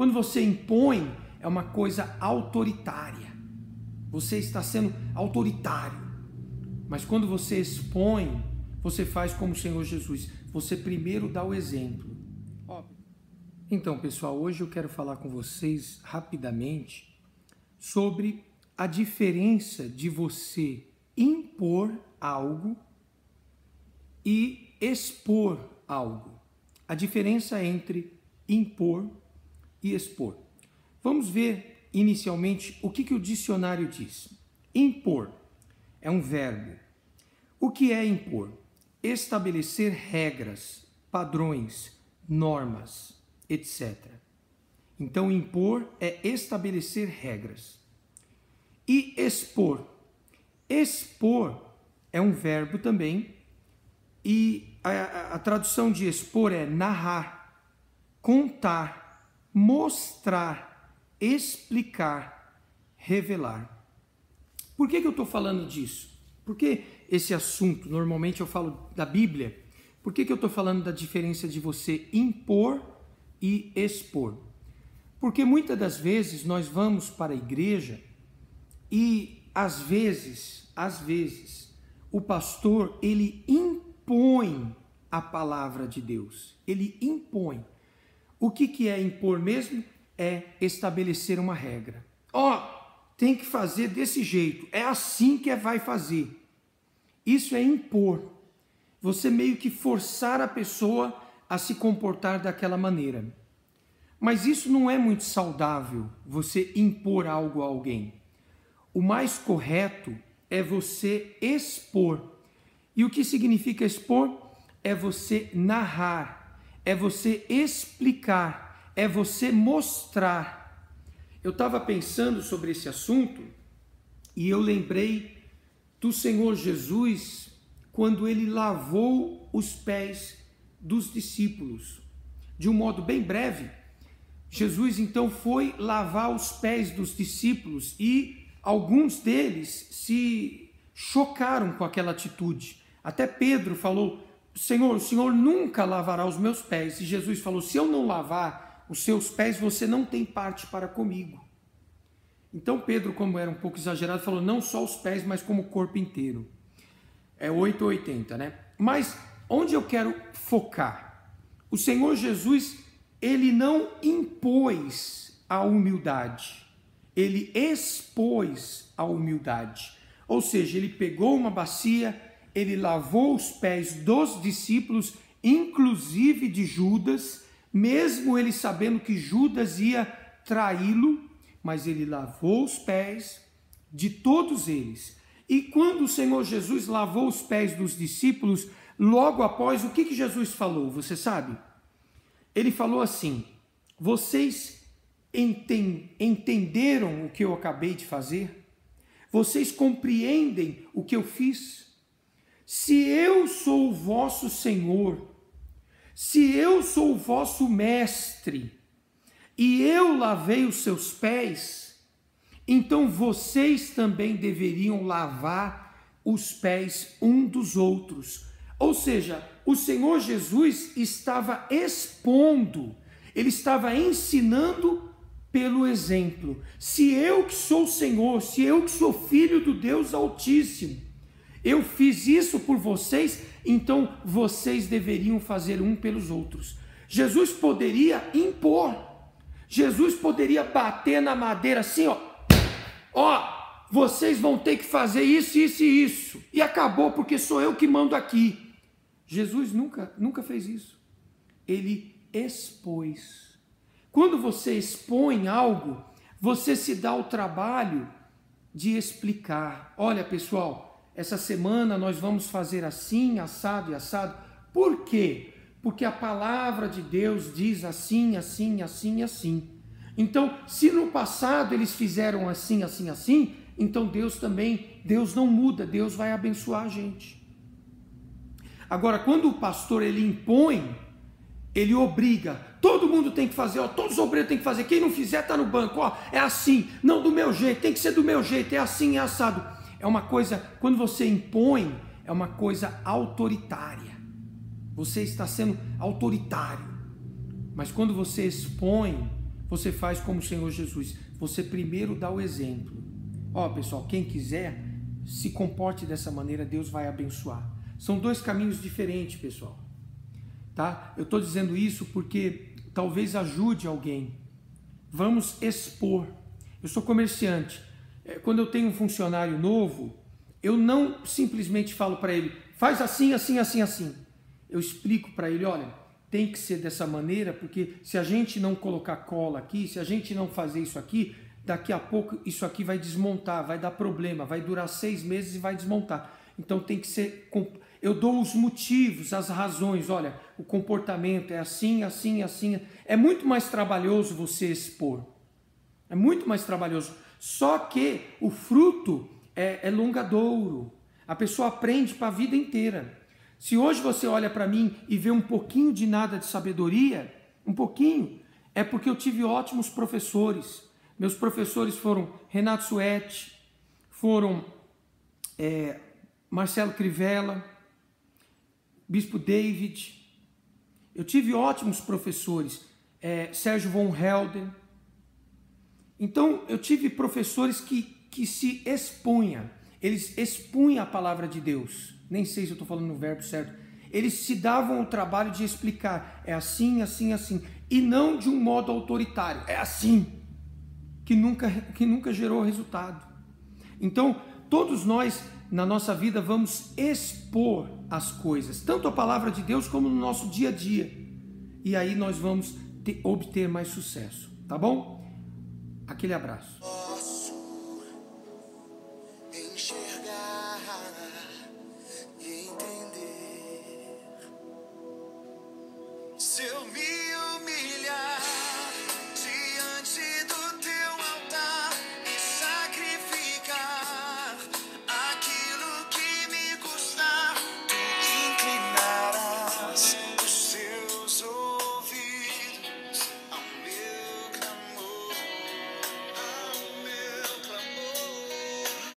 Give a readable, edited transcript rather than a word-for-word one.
Quando você impõe, é uma coisa autoritária. Você está sendo autoritário. Mas quando você expõe, você faz como o Senhor Jesus. Você primeiro dá o exemplo. Então, pessoal, hoje eu quero falar com vocês rapidamente sobre a diferença de você impor algo e expor algo. A diferença entre impor e expor. Vamos ver inicialmente o que o dicionário diz. Impor é um verbo. O que é impor? Estabelecer regras, padrões, normas, etc. Então, impor é estabelecer regras. E expor? Expor é um verbo também, e a tradução de expor é narrar, contar, mostrar, explicar, revelar. Por que eu estou falando disso? Porque esse assunto, normalmente eu falo da Bíblia, por que eu estou falando da diferença de você impor e expor? Porque muitas das vezes nós vamos para a igreja e às vezes, o pastor, ele impõe a palavra de Deus. Ele impõe. O que é impor mesmo? É estabelecer uma regra. Tem que fazer desse jeito. É assim que vai fazer. Isso é impor. Você meio que forçar a pessoa a se comportar daquela maneira. Mas isso não é muito saudável, você impor algo a alguém. O mais correto é você expor. E o que significa expor? É você narrar, é você explicar, é você mostrar. Eu estava pensando sobre esse assunto e eu lembrei do Senhor Jesus quando ele lavou os pés dos discípulos. De um modo bem breve, Jesus então foi lavar os pés dos discípulos e alguns deles se chocaram com aquela atitude. Até Pedro falou: Senhor, o Senhor nunca lavará os meus pés. E Jesus falou: se eu não lavar os seus pés, você não tem parte para comigo. Então Pedro, como era um pouco exagerado, falou: não só os pés, mas como o corpo inteiro. É 8 ou 80, né? Mas onde eu quero focar? O Senhor Jesus, ele não impôs a humildade. Ele expôs a humildade. Ou seja, ele pegou uma bacia, ele lavou os pés dos discípulos, inclusive de Judas, mesmo ele sabendo que Judas ia traí-lo, mas ele lavou os pés de todos eles. E quando o Senhor Jesus lavou os pés dos discípulos, logo após, o que Jesus falou? Você sabe? Ele falou assim: vocês entenderam o que eu acabei de fazer? Vocês compreendem o que eu fiz? Se eu sou o vosso Senhor, se eu sou o vosso mestre, e eu lavei os seus pés, então vocês também deveriam lavar os pés um dos outros. Ou seja, o Senhor Jesus estava expondo, ele estava ensinando pelo exemplo. Se eu que sou o Senhor, se eu que sou filho do Deus Altíssimo, eu fiz isso por vocês, então vocês deveriam fazer um pelos outros. Jesus poderia impor, Jesus poderia bater na madeira assim, vocês vão ter que fazer isso, isso e isso, e acabou, porque sou eu que mando aqui. Jesus nunca fez isso. Ele expôs. Quando você expõe algo, você se dá o trabalho de explicar. Olha, pessoal, essa semana nós vamos fazer assim, assado e assado. Por quê? Porque a palavra de Deus diz assim, assim, assim, assim. Então, se no passado eles fizeram assim, assim, assim, então Deus não muda, Deus vai abençoar a gente. Agora, quando o pastor ele impõe, ele obriga, todo mundo tem que fazer, todos os obreiros têm que fazer, quem não fizer está no banco, é assim, não do meu jeito, tem que ser do meu jeito, é assim, é assado. É uma coisa, quando você impõe, é uma coisa autoritária. Você está sendo autoritário. Mas quando você expõe, você faz como o Senhor Jesus. Você primeiro dá o exemplo. Ó, pessoal, quem quiser, se comporte dessa maneira, Deus vai abençoar. São dois caminhos diferentes, pessoal. Tá? Eu estou dizendo isso porque talvez ajude alguém. Vamos expor. Eu sou comerciante. Quando eu tenho um funcionário novo, eu não simplesmente falo para ele, faz assim, assim, assim, assim. Eu explico para ele, olha, tem que ser dessa maneira, porque se a gente não colocar cola aqui, se a gente não fazer isso aqui, daqui a pouco isso aqui vai desmontar, vai dar problema, vai durar 6 meses e vai desmontar. Então tem que ser... Eu dou os motivos, as razões, olha, o comportamento é assim, assim, assim. É muito mais trabalhoso você expor. É muito mais trabalhoso. Só que o fruto é longadouro. A pessoa aprende para a vida inteira. Se hoje você olha para mim e vê um pouquinho de nada de sabedoria, um pouquinho, é porque eu tive ótimos professores. Meus professores foram Renato Suete, foram Marcelo Crivella, Bispo David. Eu tive ótimos professores, Sérgio von Helder. Então, eu tive professores que se expunham. Eles expunham a palavra de Deus. Nem sei se eu estou falando no verbo certo. Eles se davam o trabalho de explicar. É assim, assim, assim. E não de um modo autoritário. É assim. Que nunca gerou resultado. Então, todos nós, na nossa vida, vamos expor as coisas. Tanto a palavra de Deus, como no nosso dia a dia. E aí nós vamos obter mais sucesso. Tá bom? Aquele abraço.